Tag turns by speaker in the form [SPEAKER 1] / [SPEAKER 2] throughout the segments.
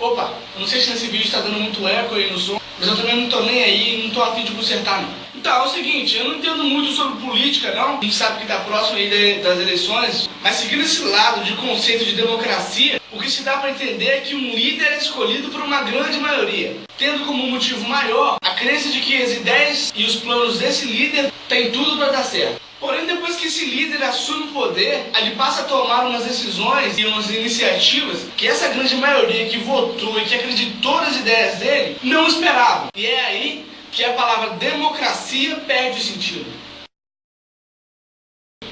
[SPEAKER 1] Opa, eu não sei se nesse vídeo está dando muito eco aí no som, mas eu também não tô nem aí, não tô a fim de consertar não. Então, é o seguinte, eu não entendo muito sobre política não, a gente sabe que está próximo aí das eleições, mas seguindo esse lado de conceito de democracia, o que se dá para entender é que um líder é escolhido por uma grande maioria, tendo como motivo maior a crença de que as ideias e os planos desse líder têm tudo para dar certo. Porém, depois que esse líder assume o poder, ele passa a tomar umas decisões e umas iniciativas que essa grande maioria que votou e que acreditou nas ideias dele não esperava. E é aí que a palavra democracia perde o sentido.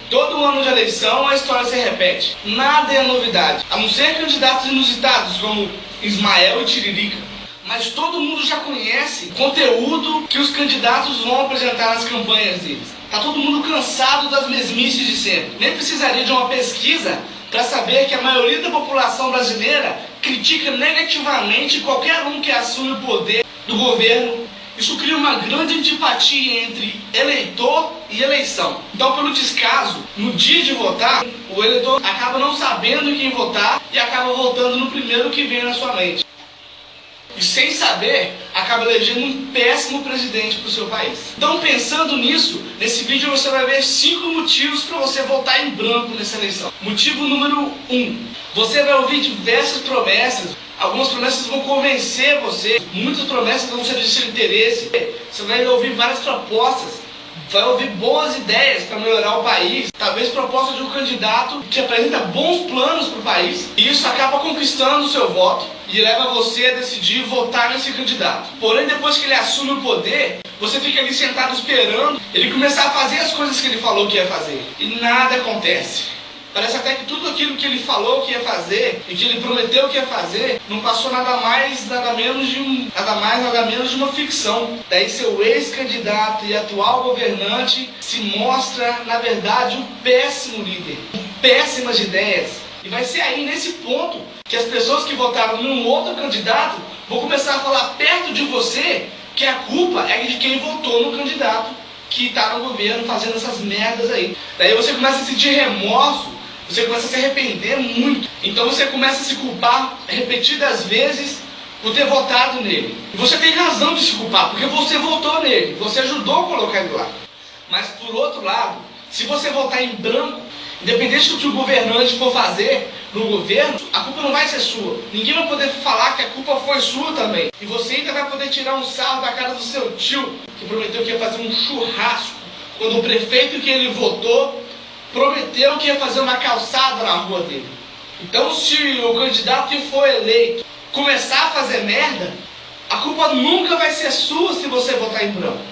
[SPEAKER 1] Todo ano de eleição a história se repete. Nada é novidade, a não ser candidatos inusitados como Ismael e Tiririca. Mas todo mundo já conhece o conteúdo que os candidatos vão apresentar nas campanhas deles. Tá todo mundo cansado das mesmices de sempre. Nem precisaria de uma pesquisa para saber que a maioria da população brasileira critica negativamente qualquer um que assume o poder do governo. Isso cria uma grande antipatia entre eleitor e eleição. Então, pelo descaso, no dia de votar, o eleitor acaba não sabendo em quem votar e acaba votando no primeiro que vem na sua mente. E sem saber, acaba elegendo um péssimo presidente para o seu país. Então, pensando nisso, nesse vídeo você vai ver 5 motivos para você votar em branco nessa eleição. Motivo número 1. Você vai ouvir diversas promessas. Algumas promessas vão convencer você, muitas promessas vão ser de seu interesse. Você vai ouvir várias propostas, vai ouvir boas ideias para melhorar o país, talvez propostas de um candidato que apresenta bons planos para o país. E isso acaba conquistando o seu voto e leva você a decidir votar nesse candidato. Porém, depois que ele assume o poder, você fica ali sentado esperando ele começar a fazer as coisas que ele falou que ia fazer. E nada acontece. Parece até que tudo aquilo que ele falou que ia fazer e que ele prometeu que ia fazer não passou nada mais, nada menos de uma ficção. Daí seu ex-candidato e atual governante se mostra, na verdade, um péssimo líder, com péssimas ideias. E vai ser aí nesse ponto que as pessoas que votaram num outro candidato vão começar a falar perto de você que a culpa é de quem votou no candidato que está no governo fazendo essas merdas aí. Daí você começa a sentir remorso. Você começa a se arrepender muito. Então você começa a se culpar repetidas vezes por ter votado nele. E você tem razão de se culpar, porque você votou nele, você ajudou a colocar ele lá. Mas por outro lado, se você votar em branco, independente do que o governante for fazer no governo, a culpa não vai ser sua. Ninguém vai poder falar que a culpa foi sua também. E você ainda vai poder tirar um sarro da cara do seu tio, que prometeu que ia fazer um churrasco, quando o prefeito que ele votou prometeu que ia fazer uma calçada na rua dele. Então, se o candidato que for eleito começar a fazer merda, a culpa nunca vai ser sua se você votar em branco.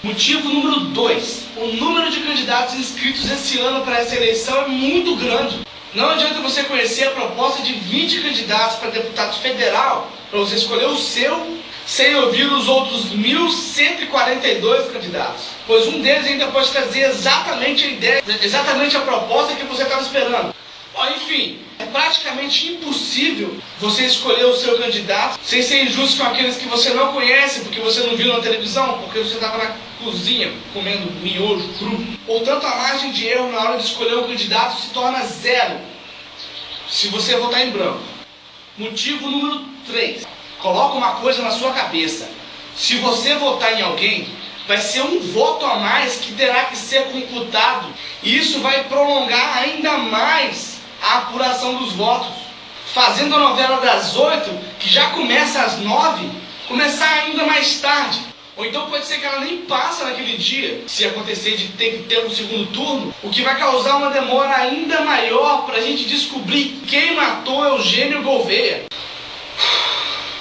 [SPEAKER 1] Motivo número 2. O número de candidatos inscritos esse ano para essa eleição é muito grande. Não adianta você conhecer a proposta de 20 candidatos para deputado federal, para você escolher o seu, sem ouvir os outros 1.142 candidatos. Pois um deles ainda pode trazer exatamente a ideia, exatamente a proposta que você estava esperando. Bom, enfim, é praticamente impossível você escolher o seu candidato sem ser injusto com aqueles que você não conhece, porque você não viu na televisão, porque você estava na cozinha comendo miojo cru. Portanto, a margem de erro na hora de escolher um candidato se torna 0 se você votar em branco. Motivo número 3. Coloca uma coisa na sua cabeça. Se você votar em alguém, vai ser um voto a mais que terá que ser computado. E isso vai prolongar ainda mais a apuração dos votos. Fazendo a novela das 8, que já começa às 9, começar ainda mais tarde. Ou então pode ser que ela nem passe naquele dia, se acontecer de ter que ter um segundo turno, o que vai causar uma demora ainda maior para a gente descobrir quem matou Eugênio Gouveia.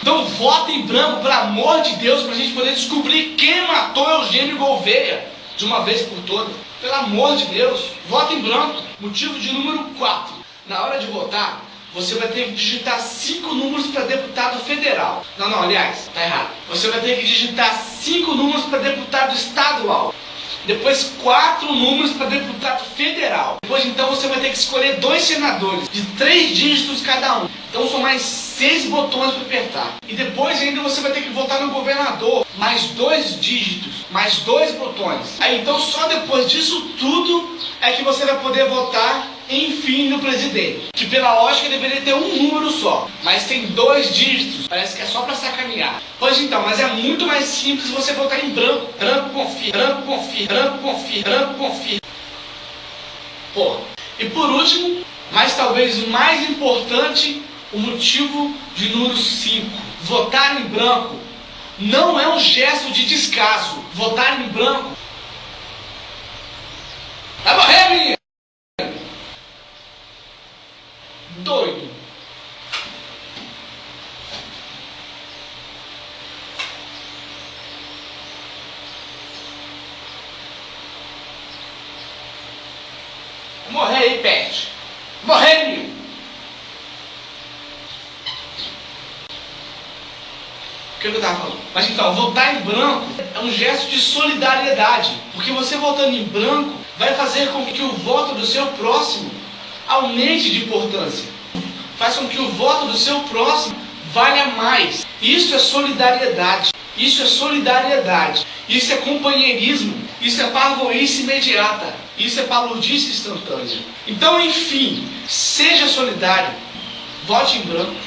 [SPEAKER 1] Então vota em branco, pelo amor de Deus, para a gente poder descobrir quem matou Eugênio Gouveia de uma vez por todas. Pelo amor de Deus, vota em branco. Motivo de número 4. Na hora de votar, você vai ter que digitar 5 números para deputado federal. Não, aliás, tá errado. Você vai ter que digitar 5 números para deputado estadual. Depois 4 números para deputado federal. Depois então você vai ter que escolher 2 senadores, de 3 dígitos cada um. Então são mais 6 botões para apertar. E depois ainda você vai ter que votar no governador, mais 2 dígitos, mais 2 botões. Aí então só depois disso tudo é que você vai poder votar enfim no presidente, que pela lógica deveria ter um número só, mas tem 2 dígitos, parece que é só pra sacanear. Pois então, mas é muito mais simples você votar em branco. Branco confia, branco confia, branco confia, branco confia. Pô. E por último, mas talvez o mais importante, o motivo de número 5. Votar em branco não é um gesto de descaso. Votar em branco vai morrer, menino! Doido. Vai morrer aí, pet. Morrer, menino! O que eu tava falando? Mas então, votar em branco é um gesto de solidariedade. Porque você votando em branco vai fazer com que o voto do seu próximo aumente de importância. Faz com que o voto do seu próximo valha mais. Isso é solidariedade. Isso é solidariedade. Isso é companheirismo. Isso é parvoíce imediata. Isso é palurdice instantânea. Então, enfim, seja solidário. Vote em branco.